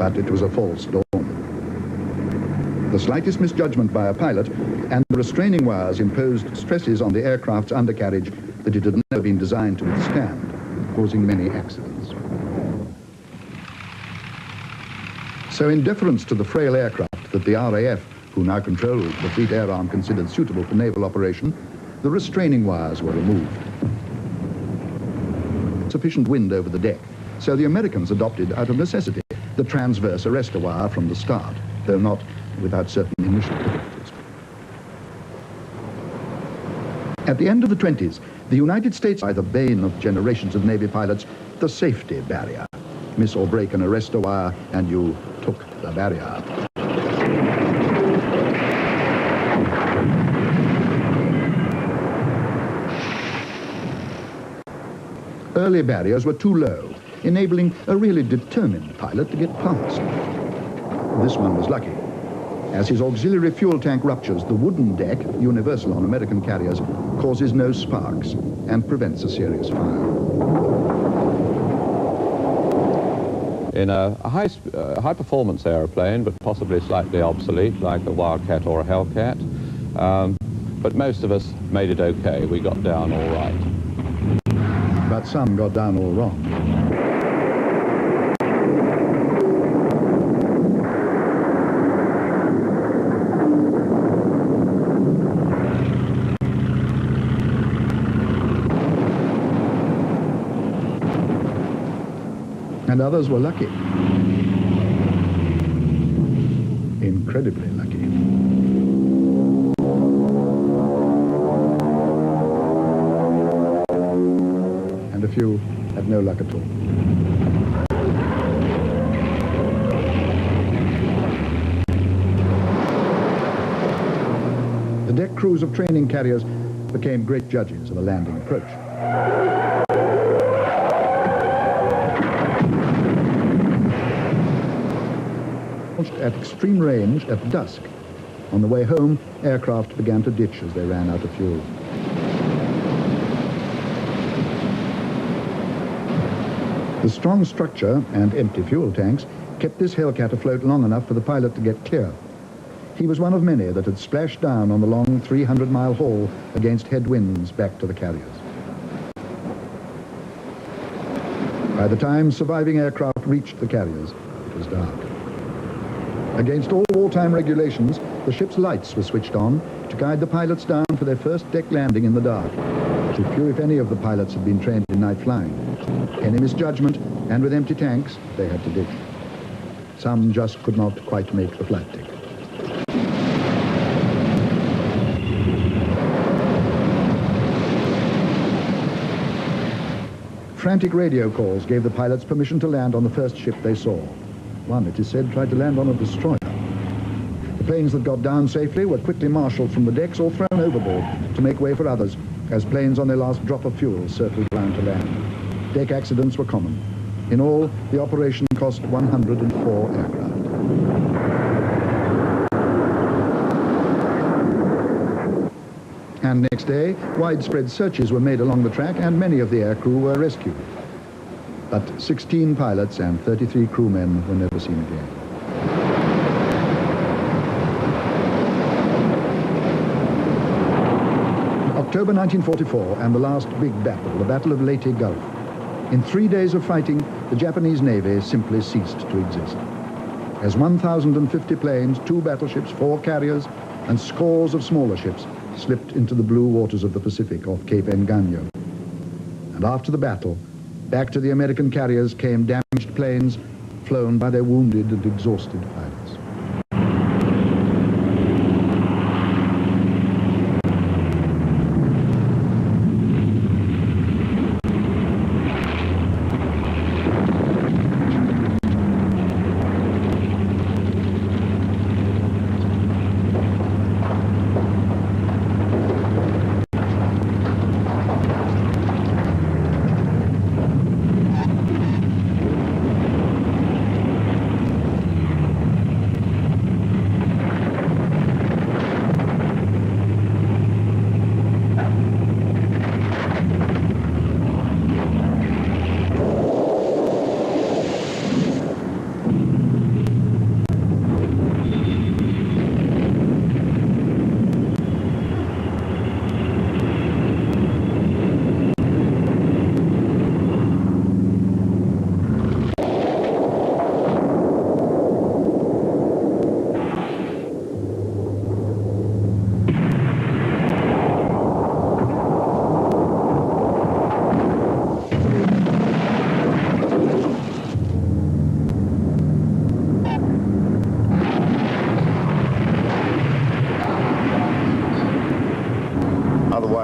But it was a false dawn. The slightest misjudgment by a pilot and the restraining wires imposed stresses on the aircraft's undercarriage that it had never been designed to withstand, causing many accidents. So in deference to the frail aircraft that the RAF, who now controlled the Fleet Air Arm, considered suitable for naval operation, the restraining wires were removed. Sufficient wind over the deck, so the Americans adopted, out of necessity, the transverse arrestor wire from the start, though not without certain initial difficulties. At the end of the 20s, the United States, by the bane of generations of Navy pilots, the safety barrier. Miss or break an arrestor wire, and you took the barrier. Early barriers were too low, enabling a really determined pilot to get past. This one was lucky. As his auxiliary fuel tank ruptures, the wooden deck, universal on American carriers, causes no sparks and prevents a serious fire. In a high-performance aeroplane, but possibly slightly obsolete, like a Wildcat or a Hellcat, but most of us made it okay. We got down all right. But some got down all wrong. And others were lucky. Incredibly lucky. And a few had no luck at all. The deck crews of training carriers became great judges of a landing approach. At extreme range at dusk. On the way home, aircraft began to ditch as they ran out of fuel. The strong structure and empty fuel tanks kept this Hellcat afloat long enough for the pilot to get clear. He was one of many that had splashed down on the long 300-mile haul against headwinds back to the carriers. By the time surviving aircraft reached the carriers, it was dark. Against all wartime regulations, the ship's lights were switched on to guide the pilots down for their first deck landing in the dark. Too few, if any, of the pilots had been trained in night flying. Any misjudgment, and with empty tanks, they had to ditch. Some just could not quite make the flight deck. Frantic radio calls gave the pilots permission to land on the first ship they saw. One, it is said, tried to land on a destroyer. The planes that got down safely were quickly marshaled from the decks or thrown overboard to make way for others, as planes on their last drop of fuel circled around to land. Deck accidents were common. In all, the operation cost 104 aircraft. And next day, widespread searches were made along the track, and many of the aircrew were rescued. But 16 pilots and 33 crewmen were never seen again. October 1944, and the last big battle, the Battle of Leyte Gulf. In 3 days of fighting, the Japanese Navy simply ceased to exist. As 1,050 planes, 2 battleships, 4 carriers, and scores of smaller ships slipped into the blue waters of the Pacific off Cape Engano. And after the battle, back to the American carriers came damaged planes flown by their wounded and exhausted pilots.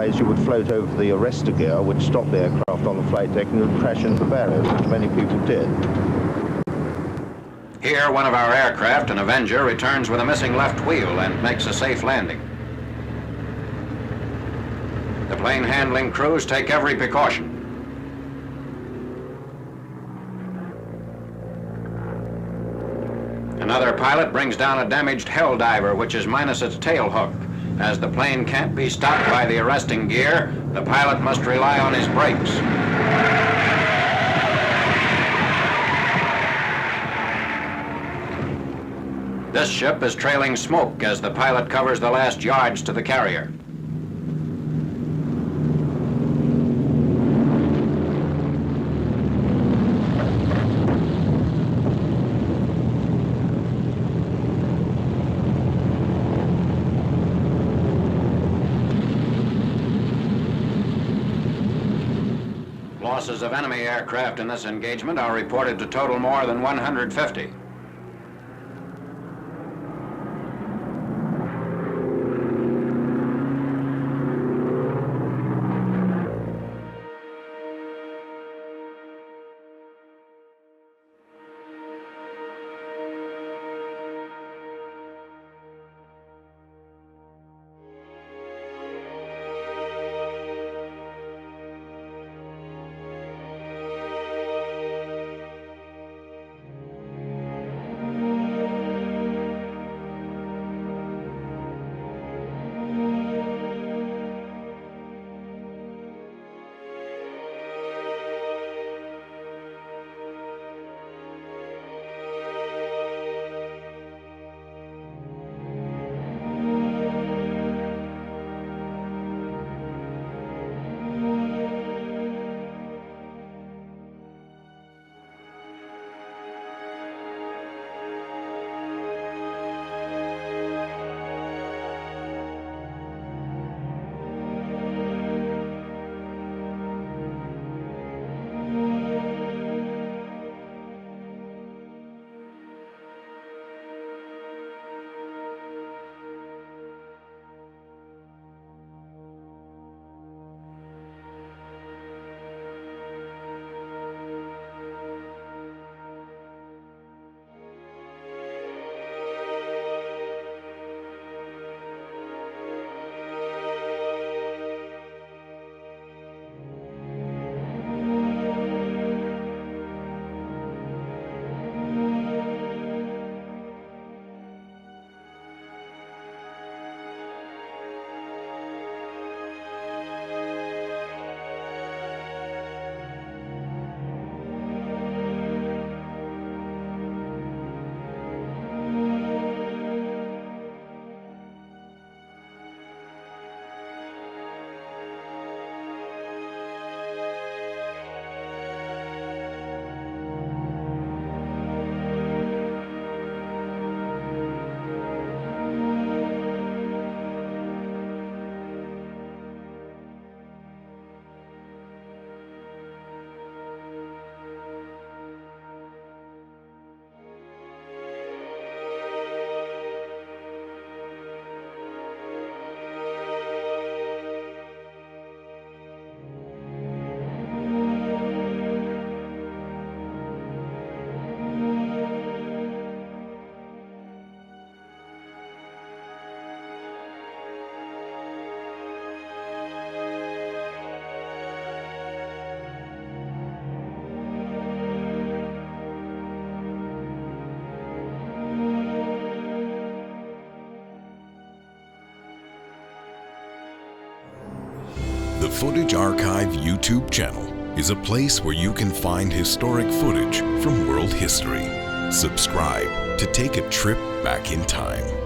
otherwise you would float over the arrestor gear, which stopped the aircraft on the flight deck, and you'd crash into the barriers, which many people did. Here, one of our aircraft, an Avenger, returns with a missing left wheel and makes a safe landing. The plane handling crews take every precaution. Another pilot brings down a damaged Helldiver, which is minus its tail hook. As the plane can't be stopped by the arresting gear, the pilot must rely on his brakes. This ship is trailing smoke as the pilot covers the last yards to the carrier. Losses of enemy aircraft in this engagement are reported to total more than 150. The Footage Archive YouTube channel is a place where you can find historic footage from world history. Subscribe to take a trip back in time.